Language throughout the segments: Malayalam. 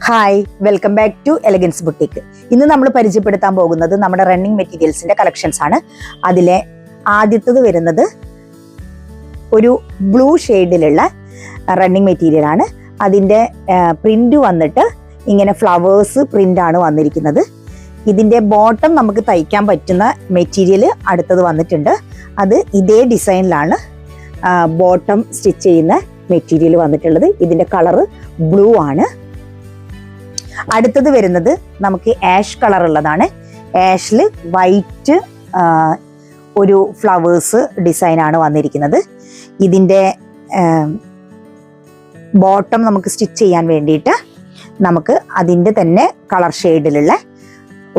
Hi, welcome back to Elegance Boutique. ഇന്ന് നമ്മൾ പരിചയപ്പെടുത്താൻ പോകുന്നത് നമ്മുടെ റണ്ണിങ് മെറ്റീരിയൽസിന്റെ കളക്ഷൻസ് ആണ്. അതിലെ ആദ്യത്തത് വരുന്നത് ഒരു ബ്ലൂ ഷെയ്ഡിലുള്ള റണ്ണിങ് മെറ്റീരിയൽ ആണ്. അതിൻ്റെ പ്രിന്റ് വന്നിട്ട് ഇങ്ങനെ ഫ്ലവേഴ്സ് പ്രിന്റ് ആണ് വന്നിരിക്കുന്നത്. ഇതിൻ്റെ ബോട്ടം നമുക്ക് തയ്ക്കാൻ പറ്റുന്ന മെറ്റീരിയൽ അടുത്തത് വന്നിട്ടുണ്ട്. അത് ഇതേ ഡിസൈനിലാണ് ബോട്ടം സ്റ്റിച്ച് ചെയ്യുന്ന മെറ്റീരിയൽ വന്നിട്ടുള്ളത്. ഇതിൻ്റെ കളറ് ബ്ലൂ ആണ്. അടുത്തത് വരുന്നത് നമുക്ക് ആഷ് കളർ ഉള്ളതാണ്. ആഷിൽ വൈറ്റ് ഒരു ഫ്ലവേഴ്സ് ഡിസൈൻ ആണ് വന്നിരിക്കുന്നത്. ഇതിൻ്റെ ബോട്ടം നമുക്ക് സ്റ്റിച്ച് ചെയ്യാൻ വേണ്ടിയിട്ട് നമുക്ക് അതിൻ്റെ തന്നെ കളർ ഷെയ്ഡിലുള്ള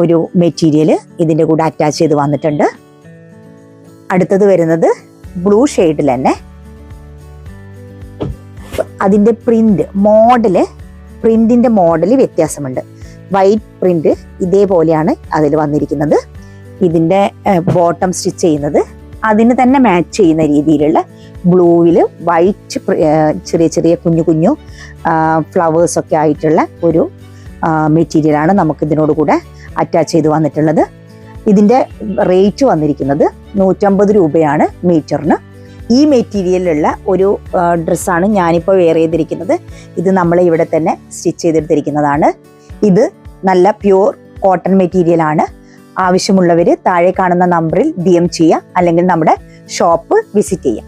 ഒരു മെറ്റീരിയൽ ഇതിൻ്റെ കൂടെ അറ്റാച്ച് ചെയ്ത് വന്നിട്ടുണ്ട്. അടുത്തത് വരുന്നത് ബ്ലൂ ഷെയ്ഡിൽ തന്നെ അതിൻ്റെ പ്രിന്റിന്റെ മോഡല് വ്യത്യാസമുണ്ട്. വൈറ്റ് പ്രിന്റ് ഇതേപോലെയാണ് അതിൽ വന്നിരിക്കുന്നത്. ഇതിൻ്റെ ബോട്ടം സ്റ്റിച്ച് ചെയ്യുന്നത് അതിന് തന്നെ മാച്ച് ചെയ്യുന്ന രീതിയിലുള്ള ബ്ലൂവിൽ വൈറ്റ് ചെറിയ ചെറിയ കുഞ്ഞു കുഞ്ഞു ഫ്ലവേഴ്സ് ഒക്കെ ആയിട്ടുള്ള ഒരു മെറ്റീരിയലാണ് നമുക്ക് ഇതിനോട് കൂടെ അറ്റാച്ച് ചെയ്ത് വന്നിട്ടുള്ളത്. ഇതിൻ്റെ റേറ്റ് വന്നിരിക്കുന്നത് 150 രൂപയാണ് മീറ്ററിന്. ഈ മെറ്റീരിയലിലുള്ള ഒരു ഡ്രസ്സാണ് ഞാനിപ്പോൾ വെയർ ചെയ്തിരിക്കുന്നത്. ഇത് നമ്മൾ ഇവിടെ തന്നെ സ്റ്റിച്ച് ചെയ്തെടുത്തിരിക്കുന്നതാണ്. ഇത് നല്ല പ്യൂർ കോട്ടൺ മെറ്റീരിയൽ ആണ്. ആവശ്യമുള്ളവർ താഴെ കാണുന്ന നമ്പറിൽ DM ചെയ്യുക, അല്ലെങ്കിൽ നമ്മുടെ ഷോപ്പ് വിസിറ്റ് ചെയ്യുക.